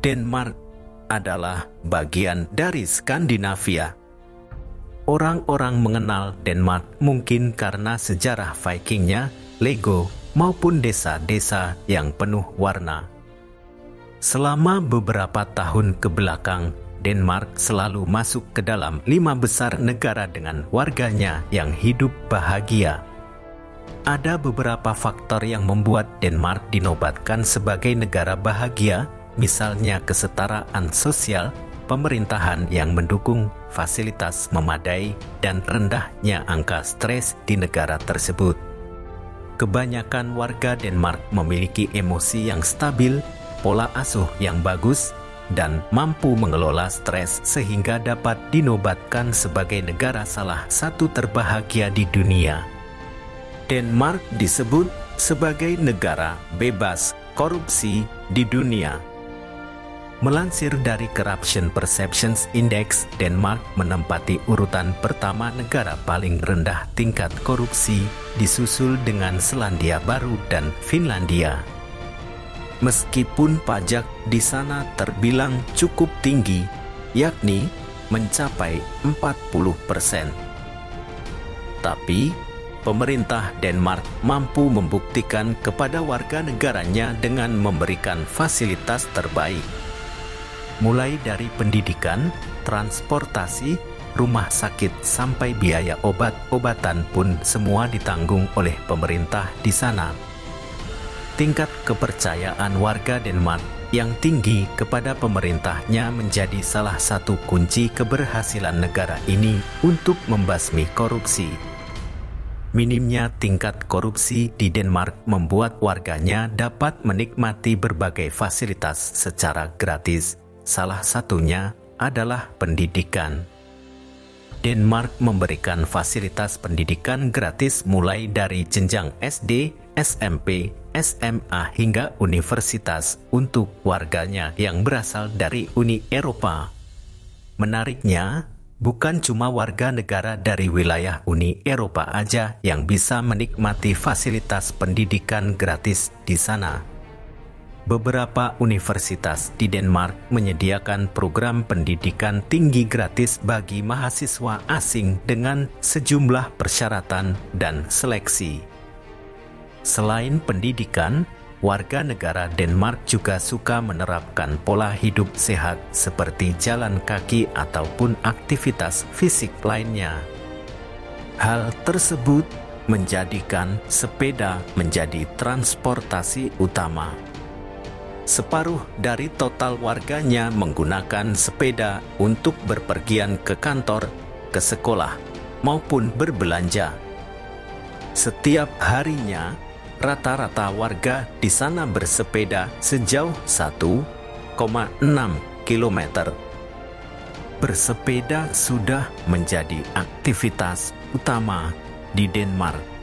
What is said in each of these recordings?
Denmark adalah bagian dari Skandinavia. Orang-orang mengenal Denmark mungkin karena sejarah Vikingnya, Lego, maupun desa-desa yang penuh warna. Selama beberapa tahun ke belakang, Denmark selalu masuk ke dalam 5 besar negara dengan warganya yang hidup bahagia. Ada beberapa faktor yang membuat Denmark dinobatkan sebagai negara bahagia, misalnya kesetaraan sosial, pemerintahan yang mendukung, fasilitas memadai, dan rendahnya angka stres di negara tersebut. Kebanyakan warga Denmark memiliki emosi yang stabil, pola asuh yang bagus, dan mampu mengelola stres sehingga dapat dinobatkan sebagai negara salah satu terbahagia di dunia. Denmark disebut sebagai negara bebas korupsi di dunia. Melansir dari Corruption Perceptions Index, Denmark menempati urutan pertama negara paling rendah tingkat korupsi, disusul dengan Selandia Baru dan Finlandia. Meskipun pajak di sana terbilang cukup tinggi, yakni mencapai 40%. Tapi, pemerintah Denmark mampu membuktikan kepada warga negaranya dengan memberikan fasilitas terbaik. Mulai dari pendidikan, transportasi, rumah sakit, sampai biaya obat-obatan pun semua ditanggung oleh pemerintah di sana. Tingkat kepercayaan warga Denmark yang tinggi kepada pemerintahnya menjadi salah satu kunci keberhasilan negara ini untuk membasmi korupsi. Minimnya tingkat korupsi di Denmark membuat warganya dapat menikmati berbagai fasilitas secara gratis. Salah satunya adalah pendidikan. Denmark memberikan fasilitas pendidikan gratis mulai dari jenjang SD, SMP, SMA hingga universitas untuk warganya yang berasal dari Uni Eropa. Menariknya, bukan cuma warga negara dari wilayah Uni Eropa aja yang bisa menikmati fasilitas pendidikan gratis di sana. Beberapa universitas di Denmark menyediakan program pendidikan tinggi gratis bagi mahasiswa asing dengan sejumlah persyaratan dan seleksi. Selain pendidikan, warga negara Denmark juga suka menerapkan pola hidup sehat seperti jalan kaki ataupun aktivitas fisik lainnya. Hal tersebut menjadikan sepeda menjadi transportasi utama. Separuh dari total warganya menggunakan sepeda untuk berpergian ke kantor, ke sekolah, maupun berbelanja. Setiap harinya, rata-rata warga di sana bersepeda sejauh 1,6 km. Bersepeda sudah menjadi aktivitas utama di Denmark.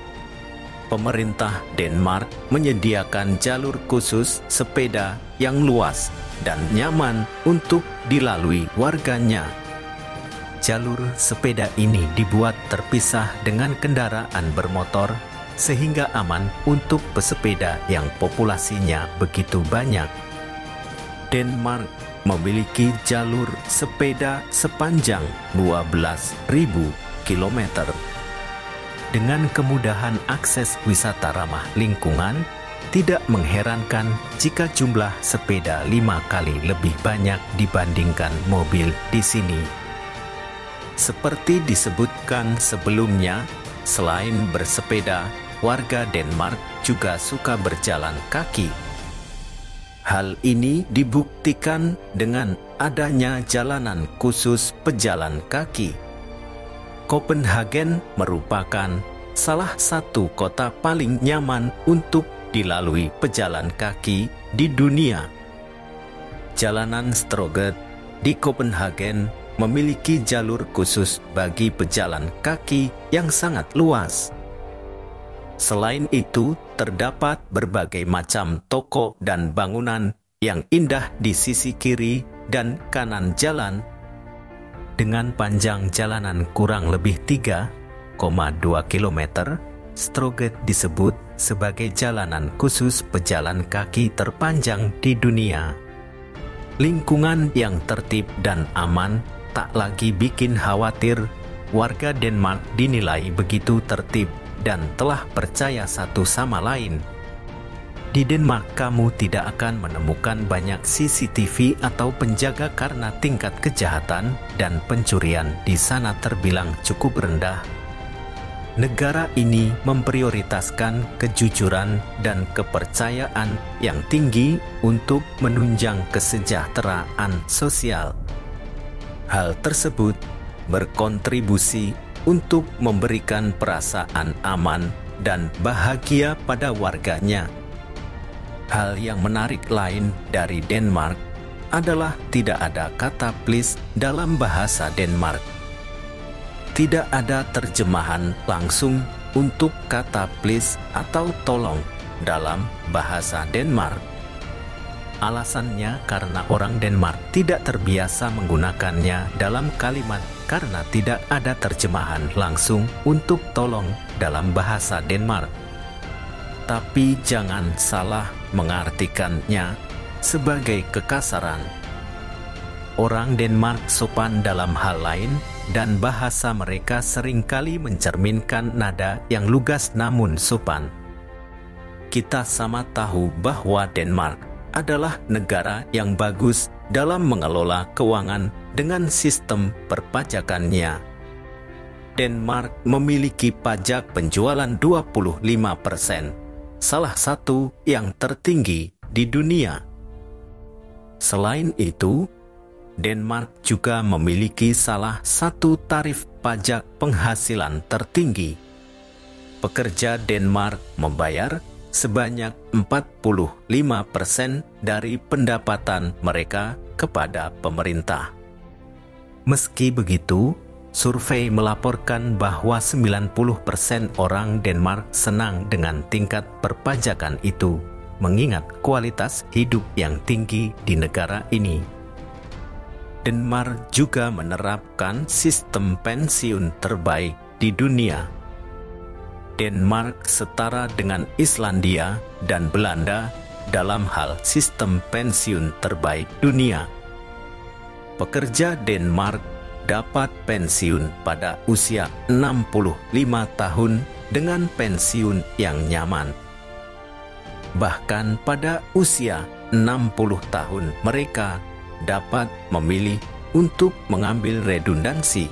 Pemerintah Denmark menyediakan jalur khusus sepeda yang luas dan nyaman untuk dilalui warganya. Jalur sepeda ini dibuat terpisah dengan kendaraan bermotor sehingga aman untuk pesepeda yang populasinya begitu banyak. Denmark memiliki jalur sepeda sepanjang 12.000 km. Dengan kemudahan akses wisata ramah lingkungan, tidak mengherankan jika jumlah sepeda 5 kali lebih banyak dibandingkan mobil di sini. Seperti disebutkan sebelumnya, selain bersepeda, warga Denmark juga suka berjalan kaki. Hal ini dibuktikan dengan adanya jalanan khusus pejalan kaki. Copenhagen merupakan salah satu kota paling nyaman untuk dilalui pejalan kaki di dunia. Jalanan Strøget di Copenhagen memiliki jalur khusus bagi pejalan kaki yang sangat luas. Selain itu, terdapat berbagai macam toko dan bangunan yang indah di sisi kiri dan kanan jalan. Dengan panjang jalanan kurang lebih 3,2 km, Strøget disebut sebagai jalanan khusus pejalan kaki terpanjang di dunia. Lingkungan yang tertib dan aman tak lagi bikin khawatir. Warga Denmark dinilai begitu tertib dan telah percaya satu sama lain. Di Denmark kamu tidak akan menemukan banyak CCTV atau penjaga karena tingkat kejahatan dan pencurian di sana terbilang cukup rendah. Negara ini memprioritaskan kejujuran dan kepercayaan yang tinggi untuk menunjang kesejahteraan sosial. Hal tersebut berkontribusi untuk memberikan perasaan aman dan bahagia pada warganya. Hal yang menarik lain dari Denmark adalah tidak ada kata please dalam bahasa Denmark. Tidak ada terjemahan langsung untuk kata please atau tolong dalam bahasa Denmark. Alasannya karena orang Denmark tidak terbiasa menggunakannya dalam kalimat karena tidak ada terjemahan langsung untuk tolong dalam bahasa Denmark. Tapi jangan salah mengartikannya sebagai kekasaran. Orang Denmark sopan dalam hal lain dan bahasa mereka seringkali mencerminkan nada yang lugas namun sopan. Kita sama tahu bahwa Denmark adalah negara yang bagus dalam mengelola keuangan dengan sistem perpajakannya. Denmark memiliki pajak penjualan 25%, salah satu yang tertinggi di dunia. Selain itu, Denmark juga memiliki salah satu tarif pajak penghasilan tertinggi. Pekerja Denmark membayar sebanyak 45% dari pendapatan mereka kepada pemerintah. Meski begitu, survei melaporkan bahwa 90% orang Denmark senang dengan tingkat perpajakan itu, mengingat kualitas hidup yang tinggi di negara ini. Denmark juga menerapkan sistem pensiun terbaik di dunia. Denmark setara dengan Islandia dan Belanda dalam hal sistem pensiun terbaik dunia. Pekerja Denmark dapat pensiun pada usia 65 tahun dengan pensiun yang nyaman. Bahkan pada usia 60 tahun mereka dapat memilih untuk mengambil redundansi,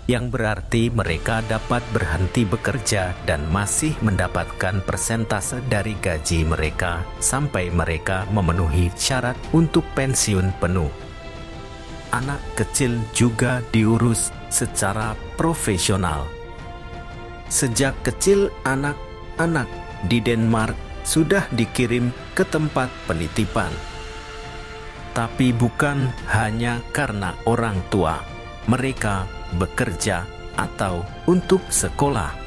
yang berarti mereka dapat berhenti bekerja dan masih mendapatkan persentase dari gaji mereka sampai mereka memenuhi syarat untuk pensiun penuh. Anak kecil juga diurus secara profesional. Sejak kecil anak-anak di Denmark sudah dikirim ke tempat penitipan. Tapi bukan hanya karena orang tua mereka bekerja atau untuk sekolah.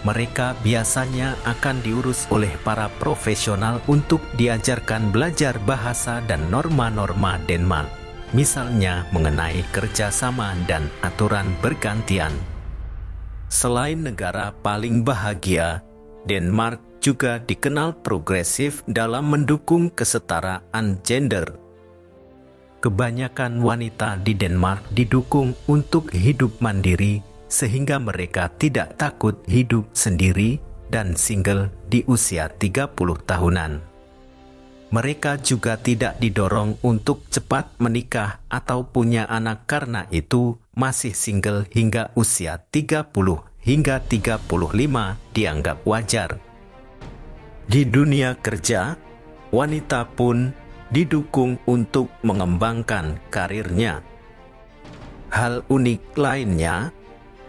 Mereka biasanya akan diurus oleh para profesional untuk diajarkan belajar bahasa dan norma-norma Denmark, misalnya mengenai kerjasama dan aturan bergantian. Selain negara paling bahagia, Denmark juga dikenal progresif dalam mendukung kesetaraan gender. Kebanyakan wanita di Denmark didukung untuk hidup mandiri sehingga mereka tidak takut hidup sendiri dan single di usia 30 tahunan. Mereka juga tidak didorong untuk cepat menikah atau punya anak karena itu masih single hingga usia 30 hingga 35 dianggap wajar. Di dunia kerja, wanita pun didukung untuk mengembangkan karirnya. Hal unik lainnya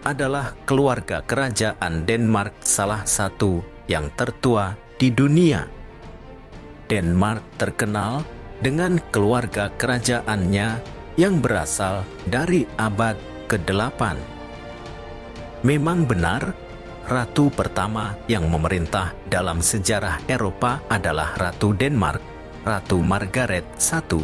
adalah keluarga kerajaan Denmark salah satu yang tertua di dunia. Denmark terkenal dengan keluarga kerajaannya yang berasal dari abad ke-8. Memang benar, ratu pertama yang memerintah dalam sejarah Eropa adalah Ratu Denmark, Ratu Margaret I.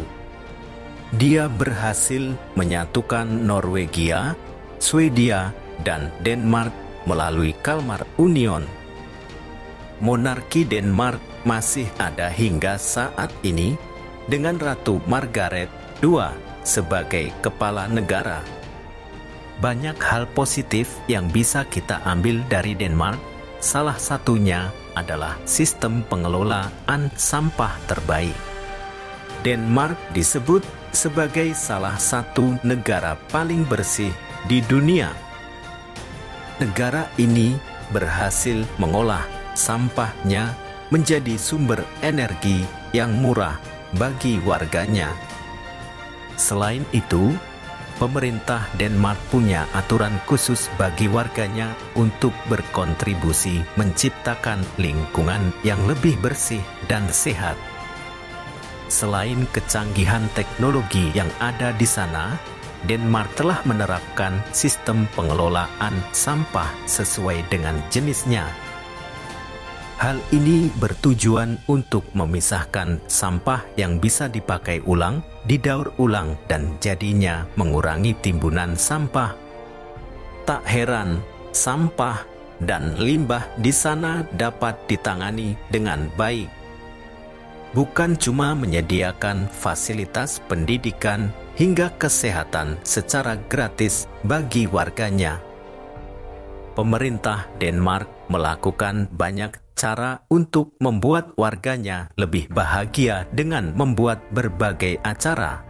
Dia berhasil menyatukan Norwegia, Swedia, dan Denmark melalui Kalmar Union. Monarki Denmark masih ada hingga saat ini, dengan Ratu Margaret II sebagai kepala negara. Banyak hal positif yang bisa kita ambil dari Denmark. Salah satunya adalah sistem pengelolaan sampah terbaik. Denmark disebut sebagai salah satu negara paling bersih di dunia. Negara ini berhasil mengolah sampahnya menjadi sumber energi yang murah bagi warganya. Selain itu, pemerintah Denmark punya aturan khusus bagi warganya untuk berkontribusi menciptakan lingkungan yang lebih bersih dan sehat. Selain kecanggihan teknologi yang ada di sana, Denmark telah menerapkan sistem pengelolaan sampah sesuai dengan jenisnya. Hal ini bertujuan untuk memisahkan sampah yang bisa dipakai ulang, didaur ulang, dan jadinya mengurangi timbunan sampah. Tak heran, sampah dan limbah di sana dapat ditangani dengan baik. Bukan cuma menyediakan fasilitas pendidikan hingga kesehatan secara gratis bagi warganya. Pemerintah Denmark melakukan banyak cara untuk membuat warganya lebih bahagia dengan membuat berbagai acara.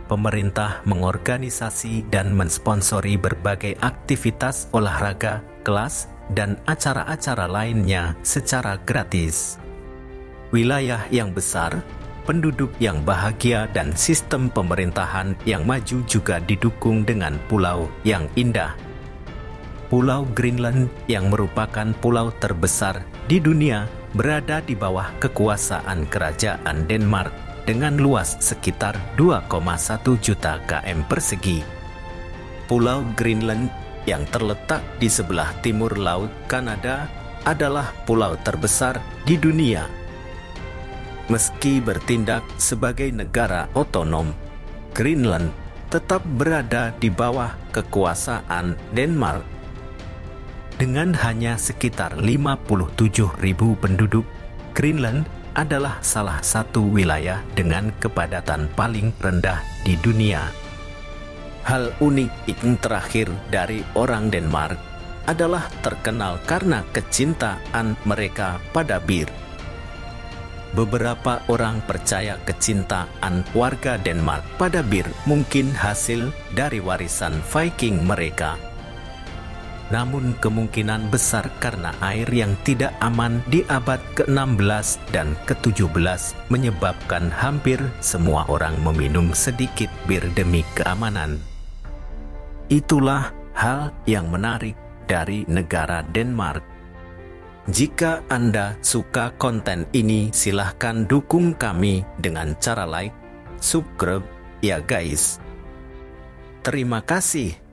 Pemerintah mengorganisasi dan mensponsori berbagai aktivitas olahraga, kelas, dan acara-acara lainnya secara gratis. Wilayah yang besar, penduduk yang bahagia, dan sistem pemerintahan yang maju juga didukung dengan pulau yang indah. Pulau Greenland yang merupakan pulau terbesar di dunia berada di bawah kekuasaan kerajaan Denmark dengan luas sekitar 2,1 juta km persegi. Pulau Greenland yang terletak di sebelah timur Laut Kanada adalah pulau terbesar di dunia. Meski bertindak sebagai negara otonom, Greenland tetap berada di bawah kekuasaan Denmark. Dengan hanya sekitar 57.000 penduduk, Greenland adalah salah satu wilayah dengan kepadatan paling rendah di dunia. Hal unik yang terakhir dari orang Denmark adalah terkenal karena kecintaan mereka pada bir. Beberapa orang percaya kecintaan warga Denmark pada bir mungkin hasil dari warisan Viking mereka. Namun kemungkinan besar karena air yang tidak aman di abad ke-16 dan ke-17 menyebabkan hampir semua orang meminum sedikit bir demi keamanan. Itulah hal yang menarik dari negara Denmark. Jika Anda suka konten ini, silahkan dukung kami dengan cara like, subscribe, ya guys. Terima kasih.